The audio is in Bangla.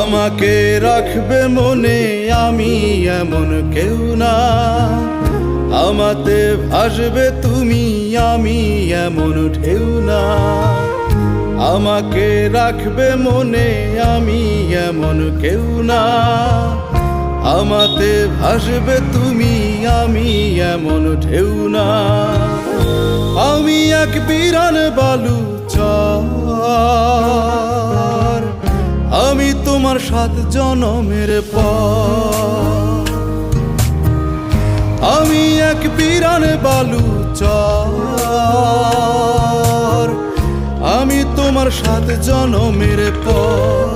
আমাকে রাখবে মনে আমি এমন কেউ না, আমাতে ভাসবে তুমি আমি এমন ঢেউ না। আমাকে রাখবে মনে আমি এমন কেউ না, আমাতে ভাসবে তুমি আমি এমন ঢেউ না। আমি এক বিরান বালু চর, আমি তোমার 7 জনমের পর। আমি এক বিরান বালু চর, আমি তোমার 7 জনমের পর।